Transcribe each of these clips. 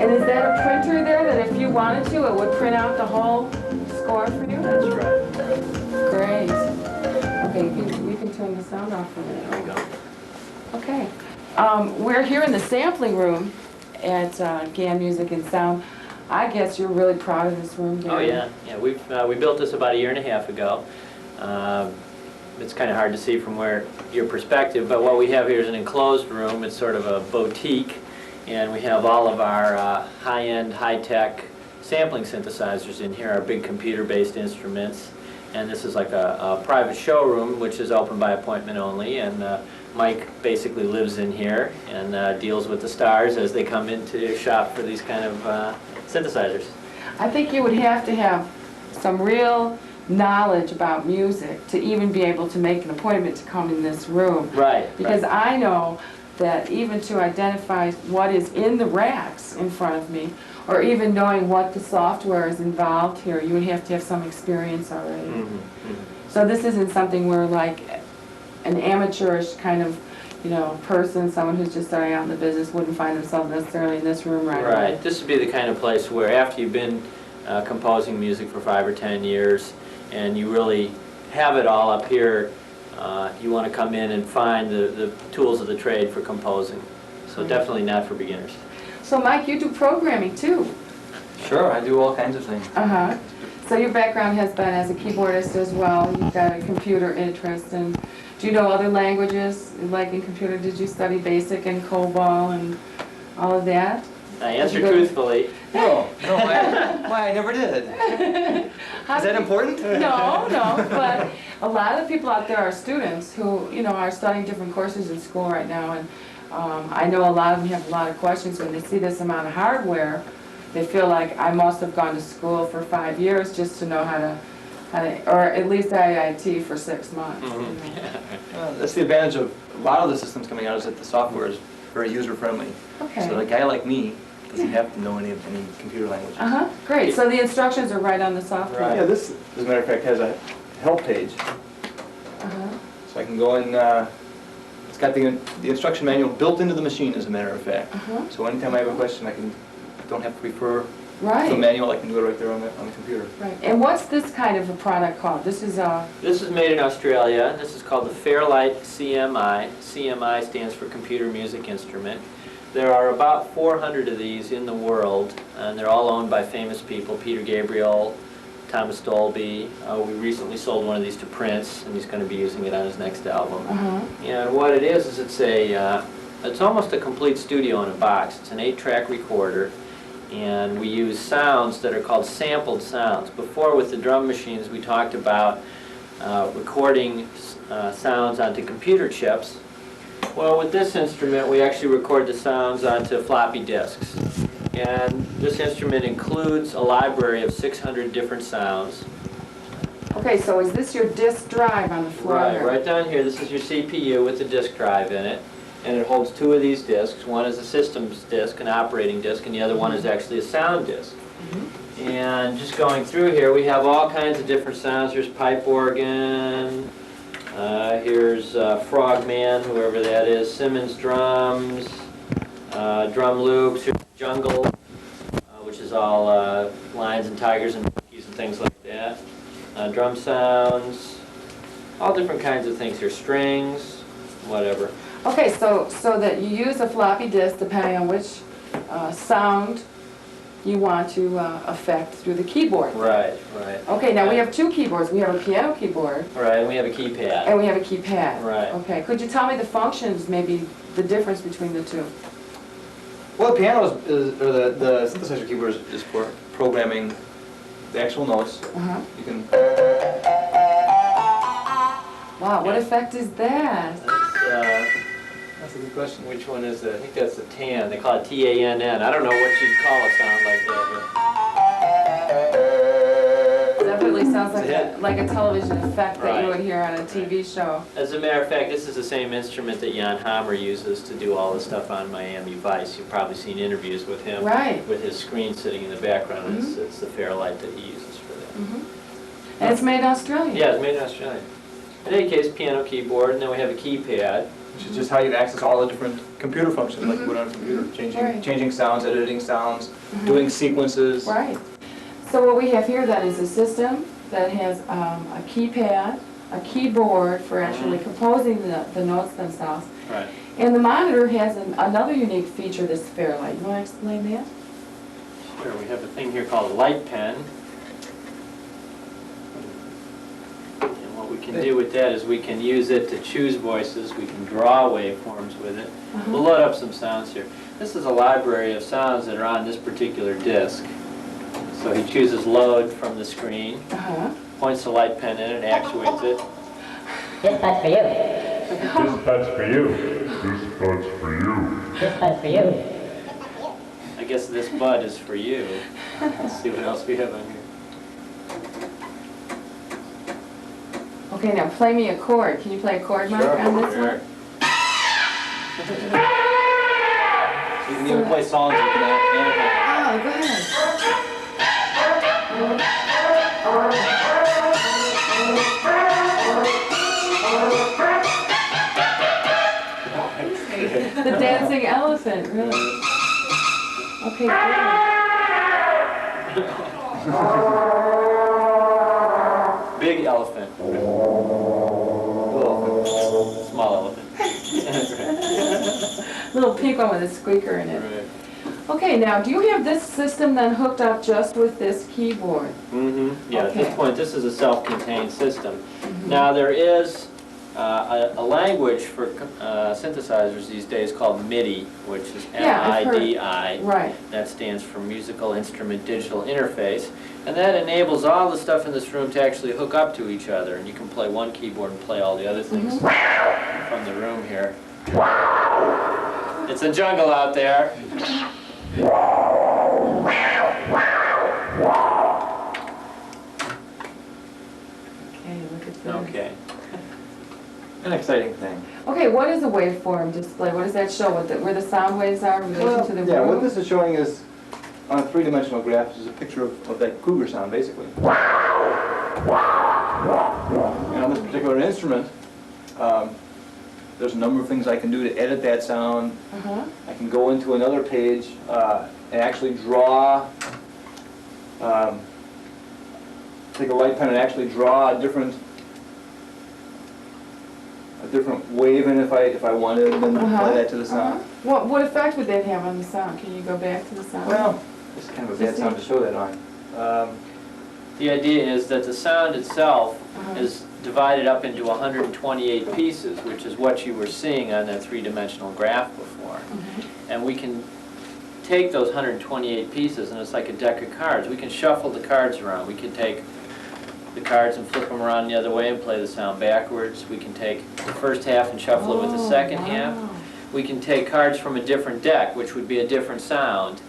And is that a printer there that if you wanted to, it would print out the whole score for you? That's right. Great. Okay, you can turn the sound off for a minute. There we go. Okay. We're here in the sampling room at Gand Music and Sound. I guess you're really proud of this room, Gary. Oh yeah, we built this about 1.5 years ago. It's kind of hard to see from your perspective, but what we have here is an enclosed room. It's sort of a boutique, and we have all of our high-end, high-tech sampling synthesizers in here, our big computer-based instruments. And this is like a private showroom, which is open by appointment only, and Mike basically lives in here and deals with the stars as they come into shop for these kind of synthesizers. I think you would have to have some real knowledge about music to even be able to make an appointment to come in this room. Right. Because right. I know that even to identify what is in the racks in front of me, or even knowing what the software is involved here, you would have to have some experience already. Mm-hmm. Mm-hmm. So this isn't something where like an amateurish kind of, you know, person, someone who's just starting out in the business wouldn't find themselves necessarily in this room right away. Right. This would be the kind of place where after you've been composing music for 5 or 10 years and you really have it all up here, you want to come in and find the tools of the trade for composing. So definitely not for beginners. So Mike, you do programming too. Sure, I do all kinds of things. Uh-huh. So your background has been as a keyboardist as well. You've got a computer interest. And do you know other languages? Like in computer, did you study BASIC and COBOL and all of that? I answer truthfully. No, why I never did. Is that important? No, but a lot of people out there are students who, you know, are studying different courses in school right now, and I know a lot of them have a lot of questions when they see this amount of hardware. They feel like I must have gone to school for 5 years just to know how to, or at least IIT for 6 months. Mm-hmm. You know. That's the advantage of a lot of the systems coming out, is that the software is very user-friendly. Okay. So a guy like me doesn't have to know any computer language. Uh-huh, great. So the instructions are right on the software. Right. Yeah, this, as a matter of fact, has a help page. Uh-huh. So I can go in, it's got the instruction manual built into the machine, as a matter of fact. Uh-huh. So anytime I have a question, don't have to refer to the Right. manual, I can do it right there on the computer. Right. And what's this kind of a product called? This is a... This is made in Australia. This is called the Fairlight CMI. CMI stands for Computer Music Instrument. There are about 400 of these in the world, and they're all owned by famous people. Peter Gabriel, Thomas Dolby. We recently sold one of these to Prince, and he's going to be using it on his next album. Uh-huh. And what it is it's almost a complete studio in a box. It's an 8-track recorder, and we use sounds that are called sampled sounds. Before, with the drum machines, we talked about recording sounds onto computer chips. Well, with this instrument, we actually record the sounds onto floppy disks. And this instrument includes a library of 600 different sounds. Okay, so is this your disk drive on the floor? Right down here, this is your CPU with the disk drive in it. And it holds 2 of these disks. One is a systems disk, an operating disk, and the other one is actually a sound disk. Mm-hmm. And just going through here, we have all kinds of different sounds. There's pipe organ, here's Frogman, whoever that is, Simmons drums, drum loops, here's jungle, which is all lions and tigers and monkeys and things like that. Drum sounds, all different kinds of things here, strings, whatever. Okay, so that you use a floppy disk depending on which sound you want to affect through the keyboard. Right. Okay, now we have 2 keyboards. We have a piano keyboard. Right, and we have a keypad. And we have a keypad. Right. Okay, could you tell me the functions, maybe the difference between the 2? Well, the piano or the synthesizer keyboard is for programming the actual notes. Uh-huh. You can Wow, what effect is that? That's a good question. Which one is it? I think that's the tan. They call it T-A-N-N. I don't know what you'd call a sound like that. Definitely sounds It's a like a television effect that you Right. would hear on a TV show. As a matter of fact, this is the same instrument that Jan Hammer uses to do all the stuff on Miami Vice. You've probably seen interviews with him. Right. With his screen sitting in the background. It's the Fairlight that he uses for that. And it's made in Australia. Yeah, it's made in Australia. In any case, piano keyboard, and then we have a keypad. Which is just how you access all the different computer functions like you would on a computer. Right. Changing sounds, editing sounds, doing sequences. Right. So what we have here then is a system that has a keypad, a keyboard for actually composing the notes themselves. Right. And the monitor has another unique feature, this Fairlight. You want to explain that? Sure, we have a thing here called a light pen. And what we can do with that is we can use it to choose voices, we can draw waveforms with it. We'll load up some sounds here. This is a library of sounds that are on this particular disc. So he chooses load from the screen, points the light pen in it, actuates it. This bud's for you. This bud's for you. This bud's for you. This bud's for you. I guess this bud is for you. Let's see what else we have on here. Okay, now play me a chord. Can you play a chord, Mike, on this Sure. one? You can even play songs you can animate. Oh, go ahead. The dancing elephant, really. Okay, great. Big elephant. Small elephant. Little pink one with a squeaker in it. Right. Okay, now, do you have this system then hooked up just with this keyboard? Yeah, at this Okay. point, this is a self-contained system. Now, there is a language for synthesizers these days called MIDI, which is Yeah, I've heard- M-I-D-I. Right. That stands for Musical Instrument Digital Interface. And that enables all the stuff in this room to actually hook up to each other. And you can play one keyboard and play all the other things from the room here. It's a jungle out there. Okay, look at this. Okay. An exciting thing. Okay, what is a waveform display? What does that show? Where the sound waves are in relation to the room? Yeah, what this is showing is, on a three-dimensional graph, is a picture of that cougar sound, basically. And on this particular instrument, there's a number of things I can do to edit that sound. I can go into another page and actually draw, take a light pen and actually draw a different wave in if I wanted, and then apply that to the sound. What effect would that have on the sound? Can you go back to the sound? Well, it's kind of a bad sound to show that on. The idea is that the sound itself is divided up into 128 pieces, which is what you were seeing on that three-dimensional graph before. And we can take those 128 pieces, and it's like a deck of cards. We can shuffle the cards around. We can take the cards and flip them around the other way and play the sound backwards. We can take the first half and shuffle it with the second half. We can take cards from a different deck, which would be a different sound,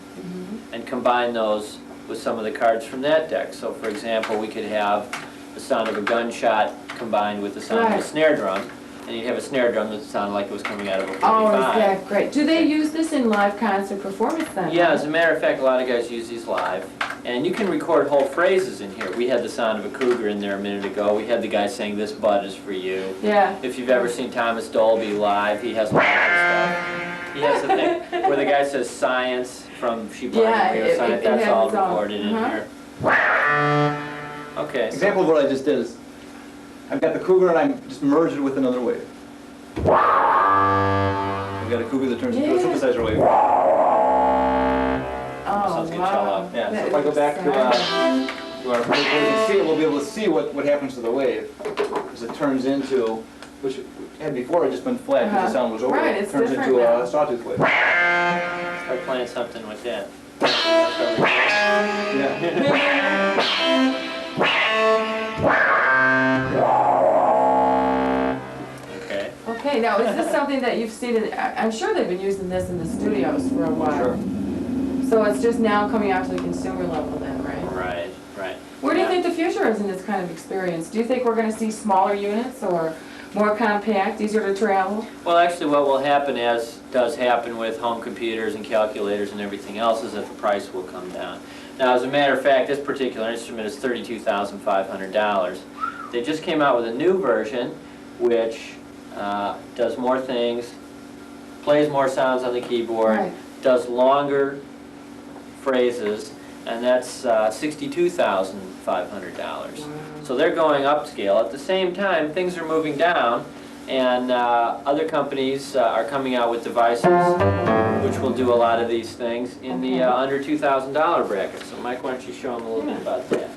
and combine those with some of the cards from that deck. So for example, we could have the sound of a gunshot combined with the sound of a snare drum, and you'd have a snare drum that sounded like it was coming out of a 45. Oh, is that great? Do they use this in live concert performance then? Yeah, as a matter of fact, a lot of guys use these live. And you can record whole phrases in here. We had the sound of a cougar in there a minute ago. We had the guy saying, "This bud is for you." Yeah. If you've ever seen Thomas Dolby live, he has a lot of stuff. He has a thing where the guy says science from Sheep Yeah, Radio it Science. has That's all its own. recorded in here. Okay. So Example of what I just did is, I've got the cougar and I'm just merged it with another wave. I've got a cougar that turns into a synthesizer wave. Oh, Sounds good, wow. cello. Yeah, so That if I go is back to exciting. our first wave and see it, we'll be able to see what happens to the wave. Because it turns into, which it had before, it just been flat because the sound was over. Right, It it's turns different into now. a sawtooth wave. start playing something with that. Yeah. Okay, now is this something that you've seen, I'm sure they've been using this in the studios for a while. Sure. So it's just now coming out to the consumer level then, right? Right, right. Where do you Yeah. think the future is in this kind of experience? Do you think we're gonna see smaller units or more compact, easier to travel? Well, actually, what will happen, as does happen with home computers and calculators and everything else, is that the price will come down. Now, as a matter of fact, this particular instrument is $32,500. They just came out with a new version, which does more things, plays more sounds on the keyboard, Right. does longer phrases, and that's $62,500. Wow. So they're going upscale. At the same time, things are moving down, and other companies are coming out with devices which will do a lot of these things in the under $2,000 bracket. So Mike, why don't you show them a little bit about that?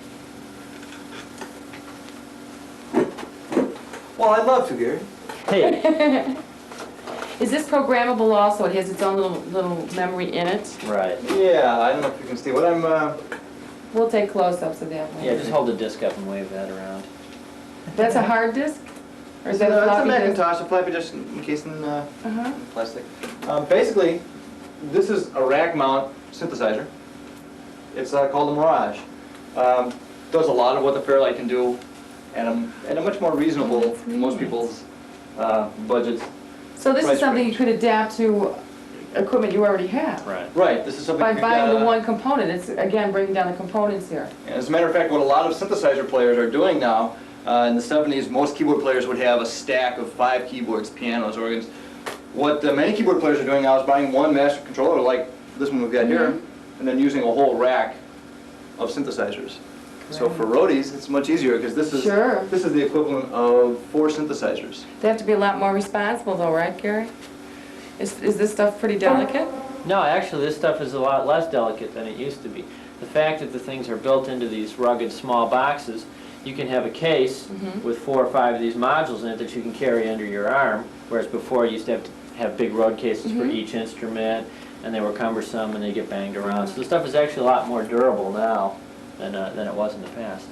Well, I'd love to, Gary. Hey. Is this programmable also? It has its own little memory in it? Right. Yeah, I don't know if you can see what I'm. We'll take close-ups of that one. Yeah, just hold the disc up and wave that around. That's a hard disk? Or is that a It's a floppy disk? Macintosh, a floppy disk encased in Uh-huh. plastic. Basically, this is a rack mount synthesizer. It's called a Mirage. Does a lot of what the Fairlight can do, and a much more reasonable, Oh, that's neat. most people's budgets. So this Price is something you range. could adapt to equipment you already have? Right. Right. This is something. By we've buying got, the one component, it's again bringing down the components here. As a matter of fact, what a lot of synthesizer players are doing now, in the 70s, most keyboard players would have a stack of 5 keyboards, pianos, organs. What many keyboard players are doing now is buying one master controller, like this one we've got here, and then using a whole rack of synthesizers. So for roadies, it's much easier because this is Sure. this is the equivalent of 4 synthesizers. They have to be a lot more responsible though, right, Gary? Is this stuff pretty delicate? No, actually, this stuff is a lot less delicate than it used to be. The fact that the things are built into these rugged small boxes, you can have a case with 4 or 5 of these modules in it that you can carry under your arm, whereas before you used to have big road cases for each instrument, and they were cumbersome and they get banged around. So the stuff is actually a lot more durable now than it was in the past.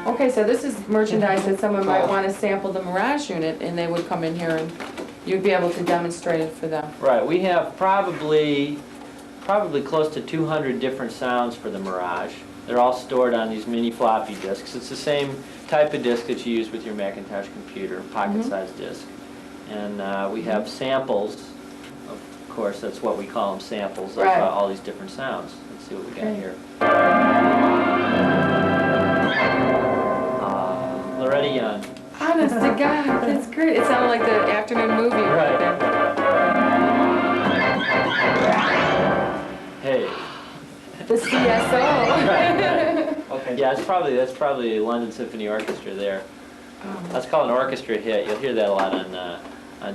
Okay, so this is merchandise that someone might want to sample the Mirage unit, and they would come in here and you'd be able to demonstrate it for them. Right, we have probably close to 200 different sounds for the Mirage. They're all stored on these mini floppy disks. It's the same type of disk that you use with your Macintosh computer, pocket-sized disk. And we have samples, of course, that's what we call them, samples of Right. all these different sounds. Let's see what we got Okay. here. Loretta Young. Honest to God, that's great. It sounded like the afternoon movie right there. Hey. The CSO. Okay. Yeah, that's probably London Symphony Orchestra there. That's called an orchestra hit. You'll hear that a lot on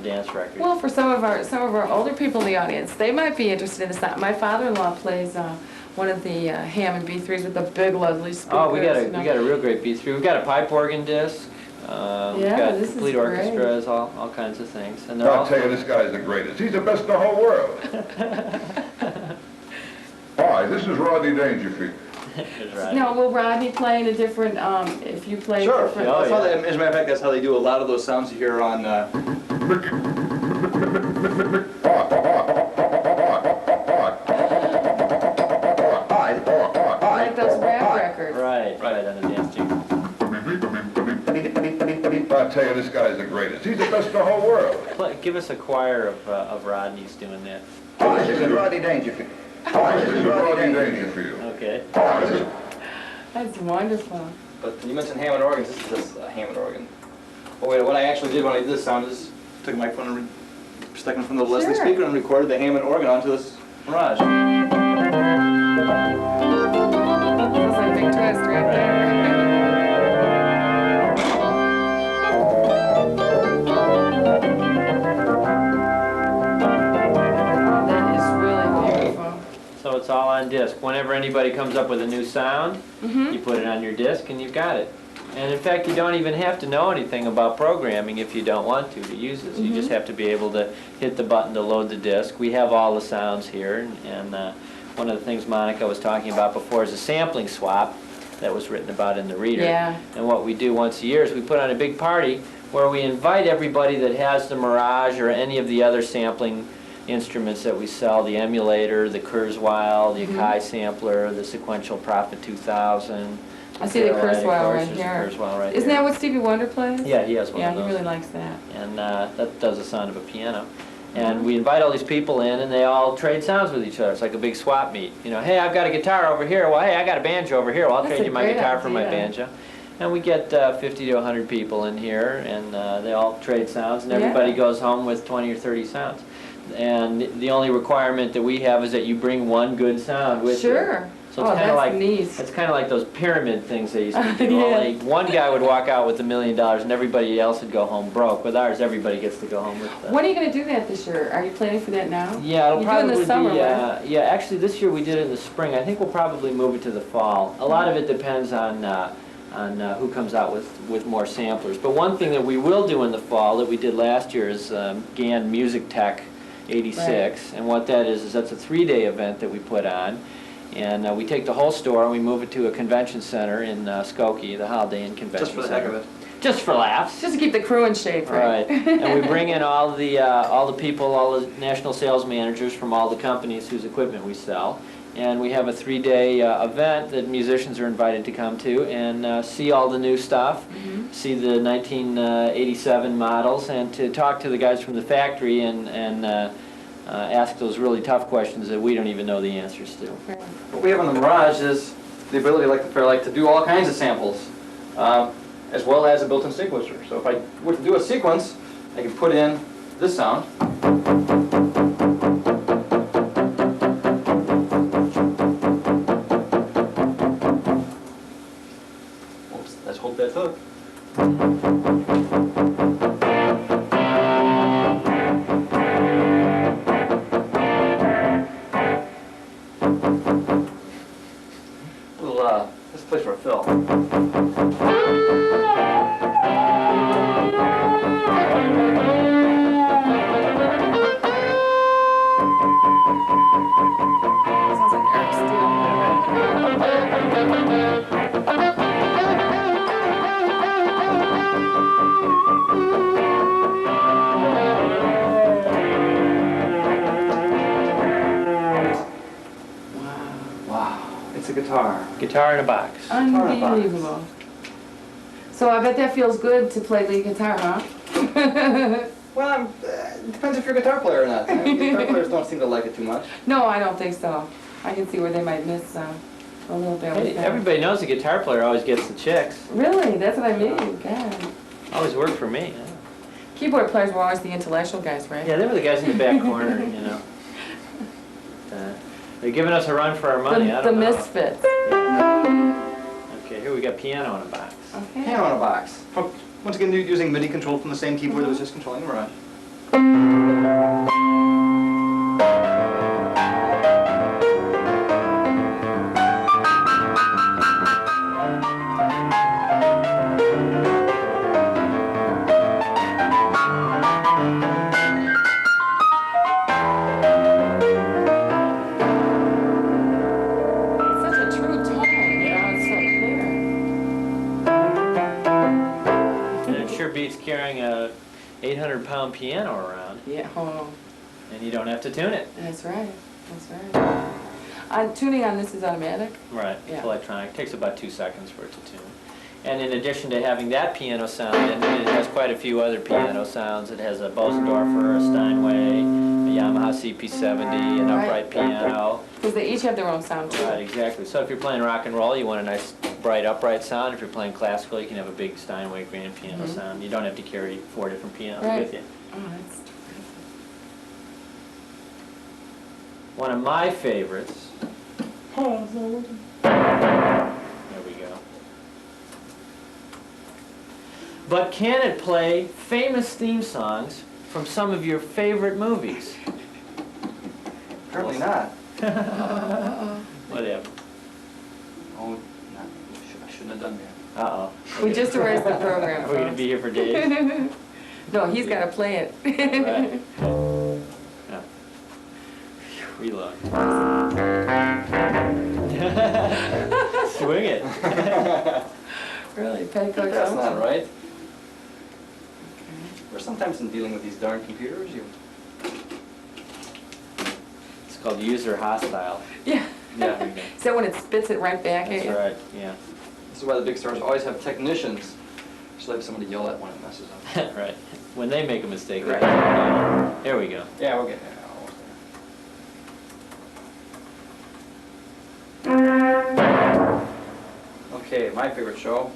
dance records. Well, for some of our older people in the audience, they might be interested in this. My father-in-law plays one of the Hammond B3s with the big, lovely speakers. Oh, we got you know. a real great B3. We've got a pipe organ disc. We've Yeah, got this is complete great. orchestras, all kinds of things. And they're I'll all tell you, this guy is the greatest. He's the best in the whole world. Hi, this is Roadie Dangerfield. right. Now, will Rodney play in a different, if you play Sure. different? Oh, That's how yeah. they, as a matter of fact, that's how they do a lot of those sounds you hear on. Like those rap records. Right, on the dance team. I'll tell you, this guy is the greatest. He's the best in the whole world. Give us a choir of Rodney's doing that. Hi, this is Roadie Dangerfield. Hi, this is Roadie Dangerfield. Okay. That's wonderful. But you mentioned Hammond organs. This is just a Hammond organ. Oh wait, what I actually did when I did this sound is took my phone and stuck it from the Leslie Sure. speaker and recorded the Hammond organ onto this Mirage. That's a big twist right there. That is really beautiful. So it's all on disc. Whenever anybody comes up with a new sound, you put it on your disc and you've got it. And in fact, you don't even have to know anything about programming if you don't want to use this. You just have to be able to hit the button to load the disc. We have all the sounds here, and one of the things Monica was talking about before is a sampling swap. that was written about in the Reader. Yeah. And what we do once a year is we put on a big party where we invite everybody that has the Mirage or any of the other sampling instruments that we sell, the emulator, the Kurzweil, the Akai sampler, the Sequential Prophet 2000. I see the Fairlight, of Kurzweil course, right there's here. the Kurzweil right Isn't there. that what Stevie Wonder plays? Yeah, he has one Yeah, of those. he really likes that. And that does the sound of a piano. And we invite all these people in, and they all trade sounds with each other. It's like a big swap meet. You know, hey, I've got a guitar over here. Well, hey, I got a banjo over here. Well, I'll That's trade a you my great guitar for my idea. banjo. And we get 50 to 100 people in here, and they all trade sounds, and Yeah. everybody goes home with 20 or 30 sounds. And the only requirement that we have is that you bring one good sound with you. Sure. So it's Oh, kind of that's like neat. it's kind of like those pyramid things they used to do. Yeah. Only one guy would walk out with $1 million, and everybody else would go home broke. With ours, everybody gets to go home with. When are you going to do that this year? Are you planning for that now? Yeah, it'll You do in probably the summer, be. right? Yeah, actually, this year we did it in the spring. I think we'll probably move it to the fall. A lot of it depends on who comes out with more samplers. But one thing that we will do in the fall that we did last year is Gand Music Tech '86, and what that is that's a 3-day event that we put on. And we take the whole store and we move it to a convention center in Skokie, the Holiday Inn Convention Just for the Center. heck of it. Just for laughs. Just to keep the crew in shape, right? Right. And we bring in all the people, all the national sales managers from all the companies whose equipment we sell. And we have a 3-day event that musicians are invited to come to and see all the new stuff, see the 1987 models, and to talk to the guys from the factory and ask those really tough questions that we don't even know the answers to. What we have on the Mirage is the ability, like the Fairlight, to do all kinds of samples, as well as a built-in sequencer. So if I were to do a sequence, I can put in this sound. Oops, let's hold that hook. This is a place for a fill. Sounds like Eric Steele. Wow, it's a guitar. Guitar in a box. Unbelievable. So I bet that feels good to play lead guitar, huh? Well, it depends if you're a guitar player or not. Guitar players don't seem to like it too much. No, I don't think so. I can see where they might miss a little bit Hey, with that. everybody knows the guitar player always gets the chicks. Really? That's what I mean? God. Always worked for me. Keyboard players were always the intellectual guys, right? Yeah, they were the guys in the back corner, you know. They're giving us a run for our money. I The don't know. misfits. Okay, here we got piano in a box. Okay. Piano in a box. Once again, you're using MIDI control from the same keyboard that was just controlling the Mirage. It's such a true tone, you know, it's so clear. And it sure beats carrying a 800-pound piano around, Yeah, oh, and you don't have to tune it. that's right, that's right. Tuning on this is automatic? Right, Yeah. it's electronic. It takes about 2 seconds for it to tune. And in addition to having that piano sound, and it has quite a few other piano sounds. It has a Bosendorfer, a Steinway, a Yamaha CP70, an Right. upright piano. Because they each have their own sound too. Right, exactly. So if you're playing rock and roll, you want a nice, bright, upright sound. If you're playing classical, you can have a big Steinway grand piano sound. You don't have to carry 4 different pianos Right. with you. Oh, that's One of my favorites. There we go. But can it play famous theme songs from some of your favorite movies? Apparently not. Whatever. Oh, not. I shouldn't have done that. Uh-oh. We just erased the program. We're going to be here for days. No, he's got to play it. Right. Yeah. Reload. See, wing it. Really, petticoat That's Johnson? not right. Or sometimes in dealing with these darn computers, you... It's called user hostile. Yeah. Yeah, we go. Is that when it spits it right back at That's you? right, yeah. This is why the big stars always have technicians. Just like somebody yell at when it messes up. Right. When they make a mistake. Right. There we go. Yeah, we're getting there. Almost there. Okay, my favorite show.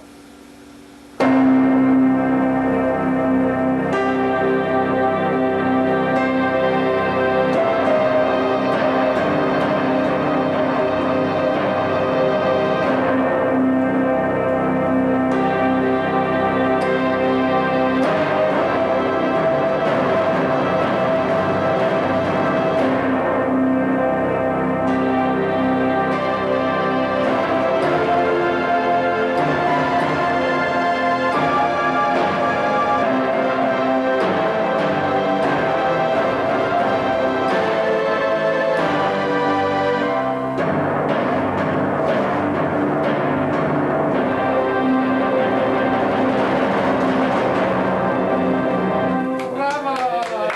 Bravo! All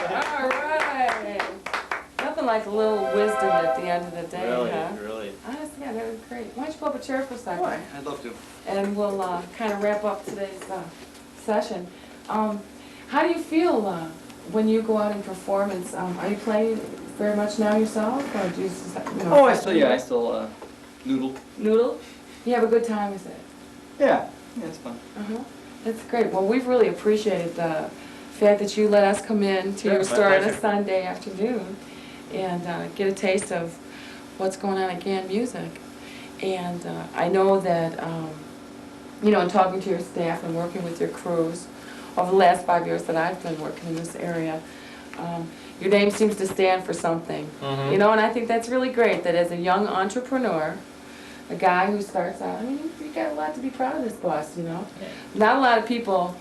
right. Nothing like a little wisdom at the end of the day, Really, huh? really. Honestly, yeah, that was great. Why don't you pull up a chair for a second? Why? I'd love to. And we'll kind of wrap up today's session. How do you feel when you go out in performance? Are you playing very much now yourself, or do you just, Oh, I still noodle. noodle? You have a good time with it? Yeah, it's fun. Uh-huh. That's great. Well, we've really appreciated the fact that you let us come in to Sure, your my store on a pleasure. Sunday afternoon and get a taste of what's going on at Gand Music. And I know that, you know, in talking to your staff and working with your crews over the last 5 years that I've been working in this area, your name seems to stand for something. Mhm. You know, and I think that's really great that as a young entrepreneur, a guy who starts out, I mean, you got a lot to be proud of this boss, you know. Not a lot of people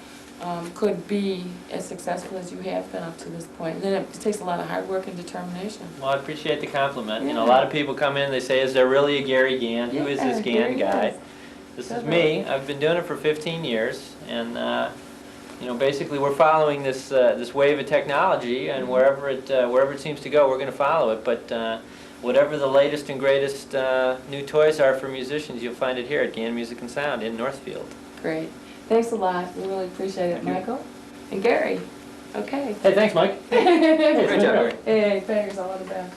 could be as successful as you have been up to this point. And then it takes a lot of hard work and determination. Well, I appreciate the compliment. You know, a Yeah. lot of people come in, they say, is there really a Gary Gand? Who is this Yeah, Gand Gary guy? is. This is Definitely. me. I've been doing it for 15 years, and you know, basically we're following this this wave of technology, and wherever it seems to go, we're going to follow it. But whatever the latest and greatest new toys are for musicians, you'll find it here at Gand Music and Sound in Northfield. Great. Thanks a lot. We really appreciate it, Thank you. Michael. And Gary. Okay. Hey, thanks, Mike. Great job, Gary. Hey, fingers all over the back.